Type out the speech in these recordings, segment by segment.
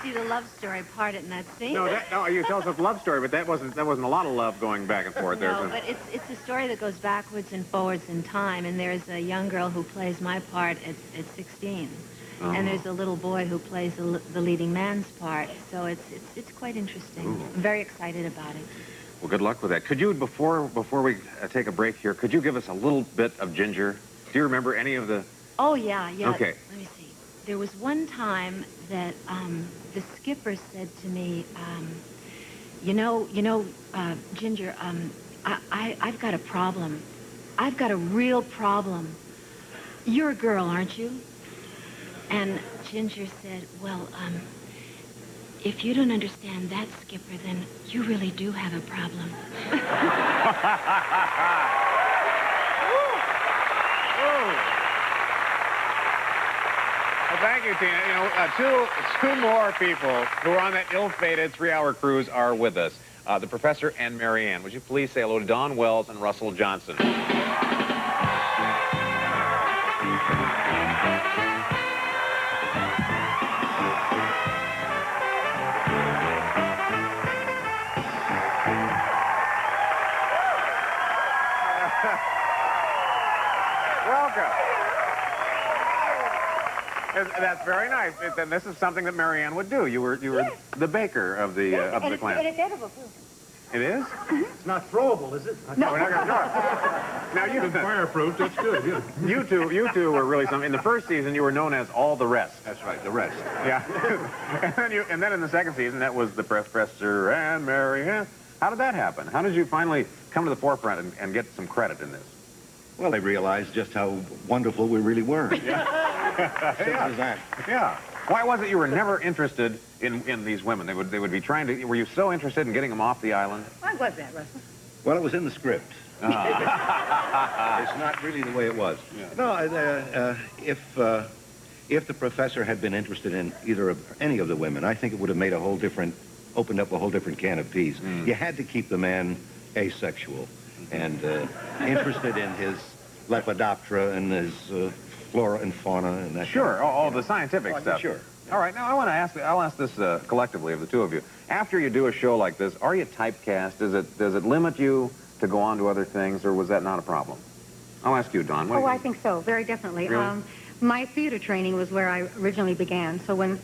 see the love story part in that scene. No, you tell us a love story, but that wasn't a lot of love going back and forth there. No, but it's a story that goes backwards and forwards in time, and there's a young girl who plays my part at 16. And there's a little boy who plays the leading man's part, so it's quite interesting. Ooh. I'm very excited about it. Well, good luck with that. Could you, before we take a break here, could you give us a little bit of Ginger? Do you remember any of the... Oh, yeah. Okay. Let me see. There was one time that the skipper said to me, Ginger, I've got a problem. I've got a real problem. You're a girl, aren't you? And Ginger said, well, if you don't understand that, Skipper, then you really do have a problem. Well, thank you, Tina. You know, two more people who are on that ill-fated 3-hour cruise are with us. The Professor and Marianne. Would you please say hello to Don Wells and Russell Johnson? Welcome. That's very nice. And this is something that Marianne would do. You were the baker of the class. And it's edible, too. It is? It's not throwable, is it? No, we're not going to throw it. Now, It's fireproof, that's good, yeah. you two were really something. In the first season, you were known as All the Rest. That's right, the rest. Yeah. and then in the second season, that was the Professor and Marianne. How did that happen? How did you finally come to the forefront and get some credit in this? Well, they realized just how wonderful we really were. Yeah. Simple as that. Yeah. Why was it you were never interested in these women? They would be trying to... Were you so interested in getting them off the island? Why was that, Russell? Well, it was in the script. It's not really the way it was. Yeah. No, if the professor had been interested in any of the women, I think it would have opened up a whole different can of peas. You had to keep the man asexual and interested in his Lepidoptera and his flora and fauna and that. Sure, all the scientific stuff. Sure. All right, now I'll ask this collectively of the two of you. After you do a show like this, are you typecast? Does it limit you to go on to other things, or was that not a problem? I'll ask you, Dawn. What do you I think so, very definitely. Really? My theater training was where I originally began. So when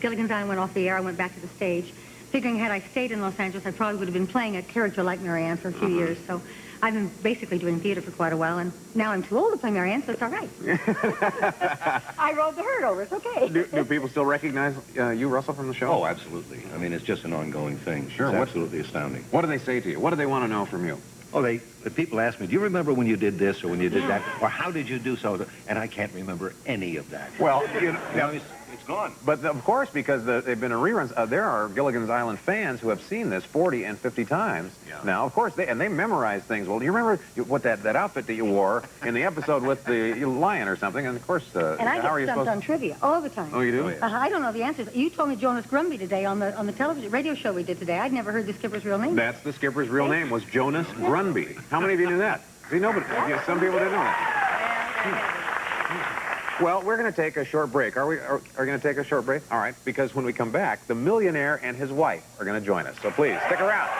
Gilligans Island went off the air, I went back to the stage, figuring had I stayed in Los Angeles, I probably would have been playing a character like Marianne for a few years. So I've been basically doing theater for quite a while, and now I'm too old to play Marianne, so it's all right. I rode the herd over. It's okay. Do people still recognize you, Russell, from the show? Oh, absolutely. I mean, it's just an ongoing thing. Sure. It's absolutely astounding. What do they say to you? What do they want to know from you? Oh, the people ask me, do you remember when you did this or when you did that? Or how did you do so? And I can't remember any of that. Well, it's gone. But of course, because they've been in reruns, there are Gilligan's Island fans who have seen this 40 and 50 times now. Of course, they memorize things. Well, do you remember what that outfit that you wore in the episode with the lion or something? And of course, and I get stumped on trivia all the time. Oh, you do? Oh, yeah. I don't know the answers. You told me Jonas Grumby today on the television radio show we did today. I'd never heard the skipper's real name. That's the skipper's real name, was Jonas Grumby. How many of you knew that? See, nobody. Some people didn't know that. Well, we're going to take a short break. Are we going to take a short break? All right, because when we come back, the millionaire and his wife are going to join us. So please, stick around.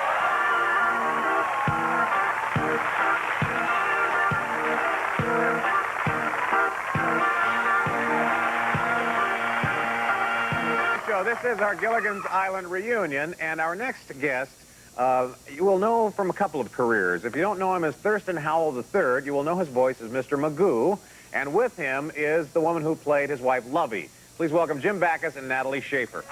So this is our Gilligan's Island reunion, and our next guest, you will know from a couple of careers. If you don't know him as Thurston Howell III, you will know his voice as Mr. Magoo. And with him is the woman who played his wife, Lovey. Please welcome Jim Backus and Natalie Schaefer.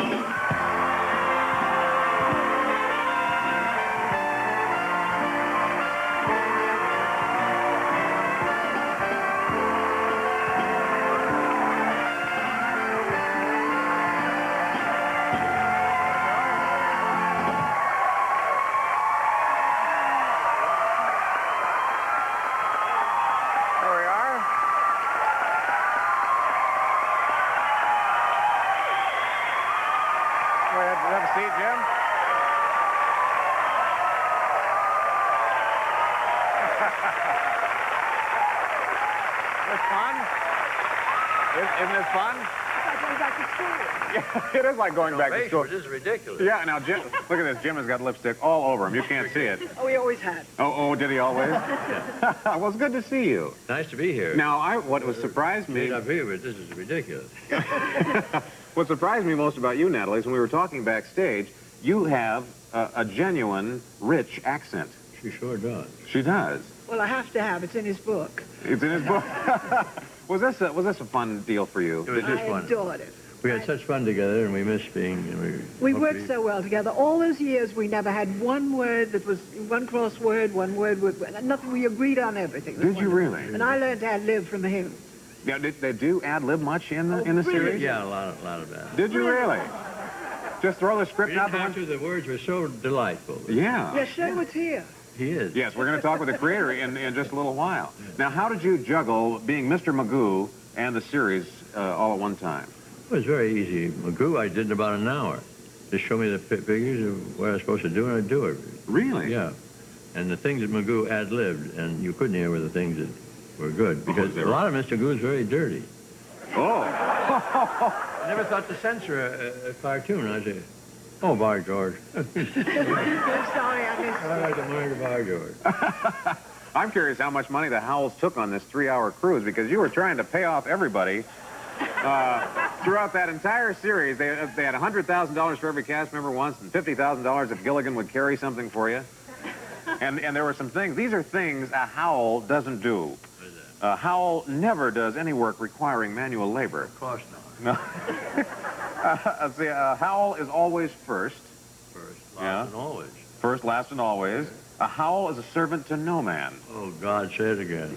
Have a seat, Jim. This fun? Isn't this fun? going back to school. Yeah, it is like going back to school. This is ridiculous. Yeah, now, Jim, look at this. Jim has got lipstick all over him. You can't see it. Oh, he always had. Oh, did he always? Well, it's good to see you. Nice to be here. Now, what was surprised me... I agree with this is ridiculous. What surprised me most about you, Natalie, is when we were talking backstage, you have a genuine, rich accent. She sure does. She does. Well, I have to have. It's in his book. It's in his book. Was this a fun deal for you? It was just I fun. adored it. We had such fun together, and we missed being... We worked so well together. All those years, we never had one word that was one crossword, one word with nothing. We agreed on everything. It was Did you wonderful. really? And I learned to ad-lib from him. Yeah, did they do ad-lib much in the Oh, series? Yeah, a lot of that. Did you really? Just throw the script We out didn't the have window? to. The words were so delightful. Yeah. Yeah, Sherwood's here. He is. Yes, we're going to talk with the creator in just a little while. Now, how did you juggle being Mr. Magoo and the series all at one time? It was very easy. Magoo, I did in about an hour. Just show me the figures of what I was supposed to do, and I'd do it. Really? Yeah. And the things that Magoo ad-libbed, and you couldn't hear were the things that were good, because a lot of Mr. Magoo is very dirty. Oh. I never thought to censor a cartoon. I said, oh, by George. I'm sorry, I missed I like to mind by George. I'm curious how much money the Howells took on this 3-hour cruise, because you were trying to pay off everybody. Throughout that entire series, they had $100,000 for every cast member once, and $50,000 if Gilligan would carry something for you. And there were some things. These are things a Howell doesn't do. Howell never does any work requiring manual labor. Of course not. No. See, Howell is always first. First, last, and always. First, last, and always. A Howell is a servant to no man. Oh, God, say it again.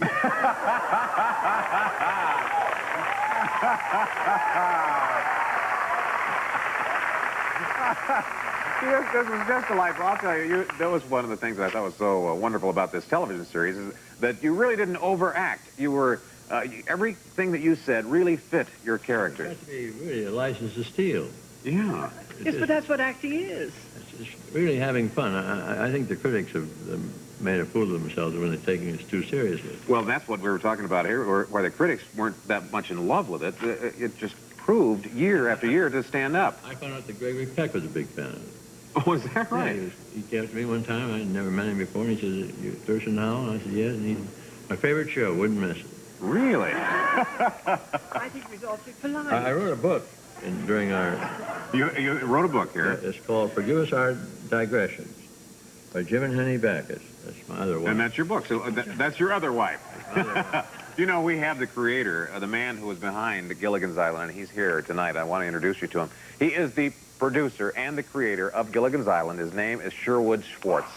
This was just delightful. I'll tell you, that was one of the things that I thought was so wonderful about this television series, is that you really didn't overact. You were, everything that you said really fit your character. It has to be really a license to steal. Yeah. Yes, but that's what acting is. It's really having fun. I think the critics have made a fool of themselves when they're taking this too seriously. Well, that's what we were talking about here, where the critics weren't that much in love with it. It just proved year after year to stand up. I found out that Gregory Peck was a big fan of it. Oh, is that right? Yeah, he came up to me one time. I'd never met him before, and he said, "You Thurston Howell?" And I said, "Yes." And he, my favorite show, wouldn't miss it. Really? I think he was awfully polite. I wrote a book during our... You wrote a book here. It's called Forgive Us Our Digressions by Jim and Henny Backus. That's my other wife. And that's your book. So that's your other wife. That's my other wife. You know, we have the creator, the man who was behind Gilligan's Island, and he's here tonight. I want to introduce you to him. He is the producer and the creator of Gilligan's Island. His name is Sherwood Schwartz.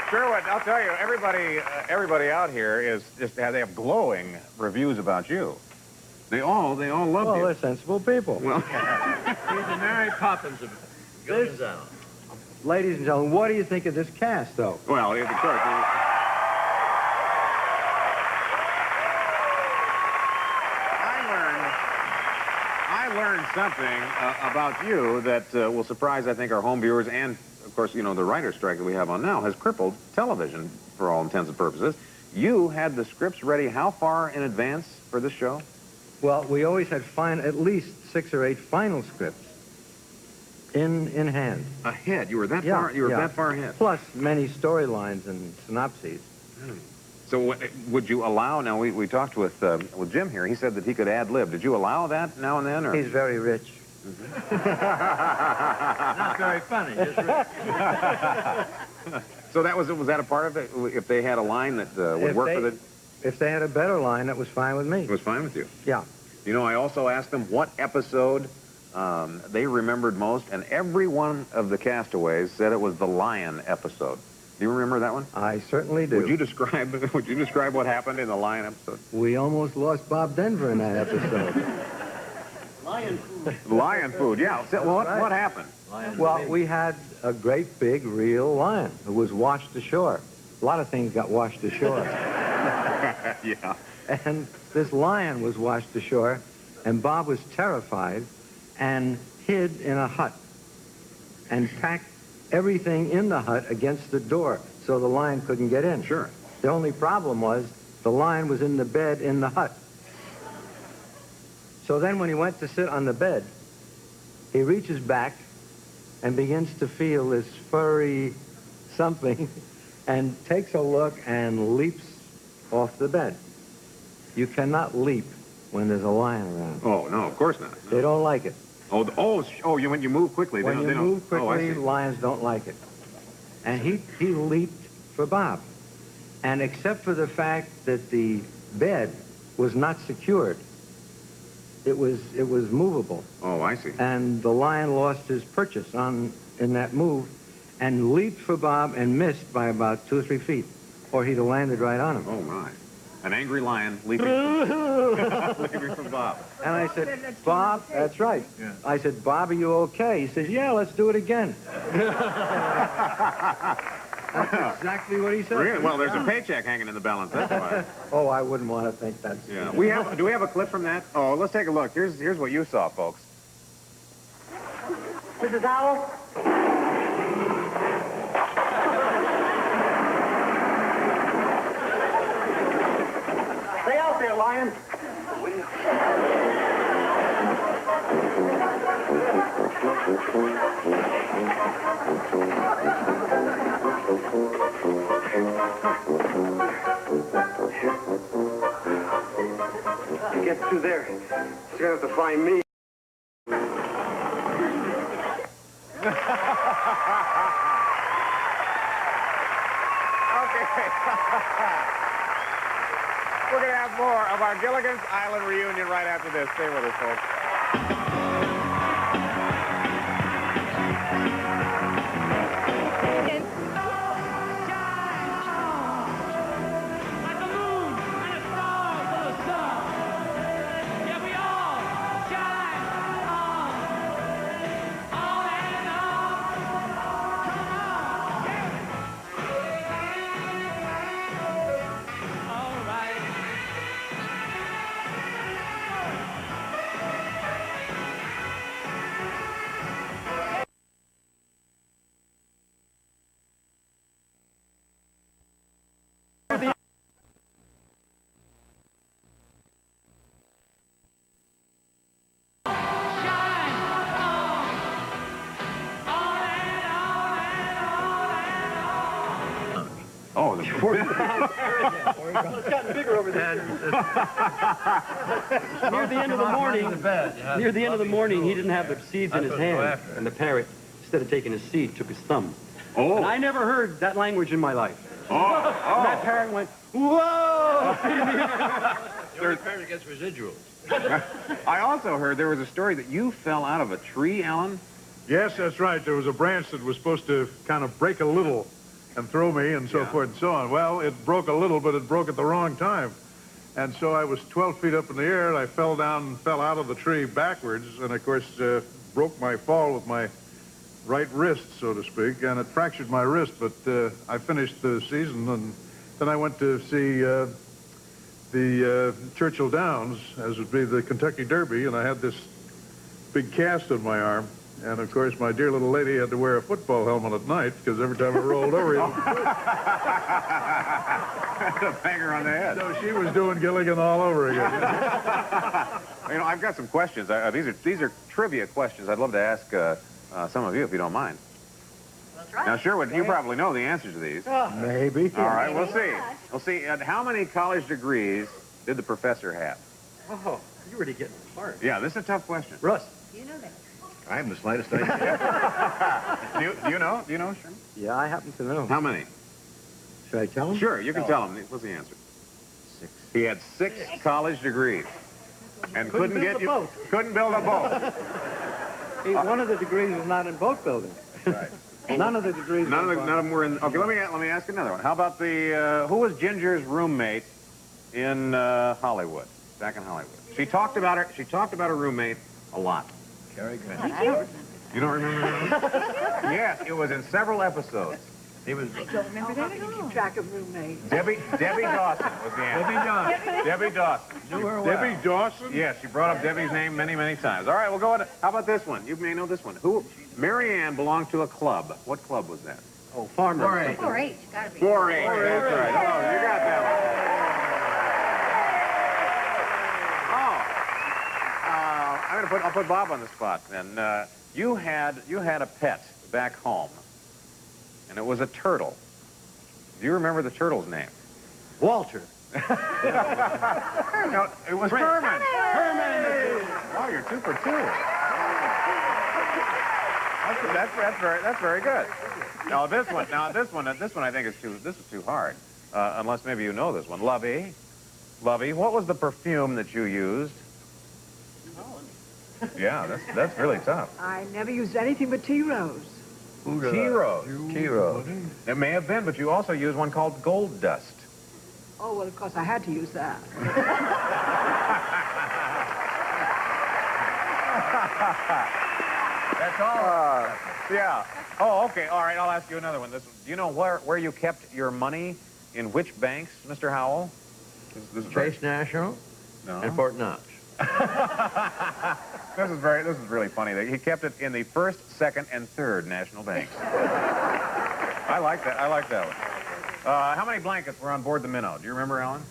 Sherwood, I'll tell you, everybody out here is just, they have glowing reviews about you. They all love Well, you. they're sensible people. Well, He's the Mary Poppins of Gilligan's Island. Ladies and gentlemen, what do you think of this cast, though? well, of course. I learned something about you that will surprise, I think, our home viewers and, of course, you know, the writer's strike that we have on now has crippled television for all intents and purposes. You had the scripts ready how far in advance for this show? Well, we always had at least 6 or 8 final scripts in hand. Ahead. You were that Yeah, far. You were yeah. that far ahead. Plus many storylines and synopses. So would you allow? Now we talked with Jim here. He said that he could ad lib. Did you allow that now and then? Or? He's very rich. Not very funny, just rich. So was that a part of it? If they had a line that would If work they- for the, If they had a better line, that was fine with me. it was fine with you. Yeah. You know, I also asked them what episode they remembered most, and every one of the castaways said it was the lion episode. Do you remember that one? I certainly do. Would you describe what happened in the lion episode? We almost lost Bob Denver in that episode. Lion food, yeah. So, well, right. what happened? Well, we had a great big real lion who was washed ashore. A lot of things got washed ashore. Yeah. And this lion was washed ashore, and Bob was terrified and hid in a hut and packed everything in the hut against the door so the lion couldn't get in. Sure. The only problem was the lion was in the bed in the hut. So then when he went to sit on the bed, he reaches back and begins to feel this furry something and takes a look and leaps off the bed. You cannot leap when there's a lion around. Oh, no, of course not. They don't like it. When you move quickly, When you move Oh, I quickly, see. lions don't like it. And he leaped for Bob. And except for the fact that the bed was not secured, it was movable. Oh, I see. And the lion lost his purchase in that move and leaped for Bob and missed by about 2 or 3 feet, or he'd have landed right on him. Oh, my. An angry lion leaping leaping from Bob. And I said, Bob, that's right. Yeah. I said, Bob, are you okay? He says, yeah, let's do it again. That's exactly what he said. Really? Well, there's a paycheck hanging in the balance. That's why. Oh, I wouldn't want to think that's... Yeah. Do we have a clip from that? Oh, let's take a look. Here's what you saw, folks. Mrs. Howell? Stay out there, lion. Get through there. She's gonna have to find me. Okay. We're going to have more of our Gilligan's Island reunion right after this. Stay with us, folks. Oh, the It's gotten bigger over there. Near the end of the morning, he didn't have the seeds in his hand, and the parrot, instead of taking his seed, took his thumb. Oh. And I never heard that language in my life. Oh. And that parrot went, whoa! Your parent gets residuals. I also heard there was a story that you fell out of a tree, Alan. Yes, that's right. There was a branch that was supposed to kind of break a little and throw me and so forth and so on. Well, it broke a little, but it broke at the wrong time. And so I was 12 feet up in the air, and I fell down and fell out of the tree backwards, and of course broke my fall with my right wrist, so to speak, and it fractured my wrist, but I finished the season, and then I went to see the Churchill Downs, as would be the Kentucky Derby, and I had this big cast on my arm. And, of course, my dear little lady had to wear a football helmet at night because every time I rolled over, Bang her on the head. so she was doing Gilligan all over again. You know, I've got some questions. These are trivia questions I'd love to ask some of you, if you don't mind. That's right. Now, Sherwood, you probably know the answers to these. Maybe. All right, we'll see. We'll see. How many college degrees did the professor have? Oh, you're really getting hard. Yeah, this is a tough question. Russ. You know that. I haven't the slightest idea. Do you know? Do you know, Sherman? Yeah, I happen to know. How many? Should I tell him? Sure, you can tell him. What's the answer? 6. He had 6 college degrees. And couldn't build a boat. One of the degrees was not in boat building. Right. None of the degrees. None of them were in. Okay, let me ask another one. How about who was Ginger's roommate in Hollywood? Back in Hollywood. She talked about her roommate a lot. Cary Grant. I don't remember. You don't remember her? Yes, it was in several episodes. He was. I don't remember that at You all. keep track of roommates. Debbie Dawson was the answer. Debbie Dawson. Debbie Dawson? Yes, she brought up Debbie's name many, many times. All right, we'll go on. How about this one? You may know this one. Who? Mary Ann belonged to a club. What club was that? Oh, farmer. 4-H, gotta be. 4-H. That's right. Oh, you got that one. Oh, I'll put Bob on the spot then. You had a pet back home, and it was a turtle. Do you remember the turtle's name? Walter. No, it was Herman. Herman. Wow, you're 2 for 2. That's very good. Now this one I think is too hard. Unless maybe you know this one. Lovey, what was the perfume that you used? Yeah, that's really tough. I never used anything but tea rose. Tea rose. It may have been, but you also used one called Gold Dust. Oh, well, of course, I had to use that. That's all. Yeah. Oh, okay. All right. I'll ask you another one. This one. Do you know where you kept your money? In which banks, Mr. Howell? This is Chase National and Fort Knox. This is really funny. He kept it in the first, second, and third national banks. I like that one. How many blankets were on board the Minnow? Do you remember, Alan?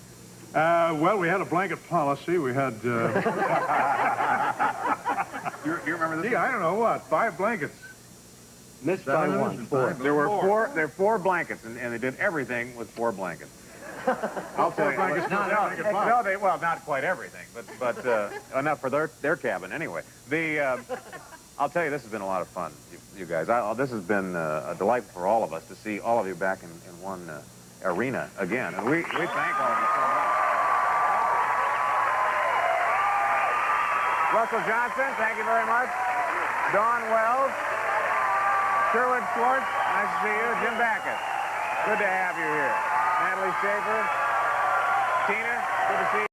Well, we had a blanket policy. We had... Do you remember this? Gee, I don't know what, 5 blankets. Missed by one. 4. There were 4 blankets, and they did everything with 4 blankets. I'll tell you. Well, not quite everything, but enough for their cabin anyway. I'll tell you, this has been a lot of fun, you guys. This has been a delight for all of us to see all of you back in one arena again, and we thank all of you so much. Russell Johnson, thank you very much. Dawn Wells, Sherwood Schwartz, nice to see you. Jim Backus, good to have you here. Natalie Schaefer, Tina, good to see you.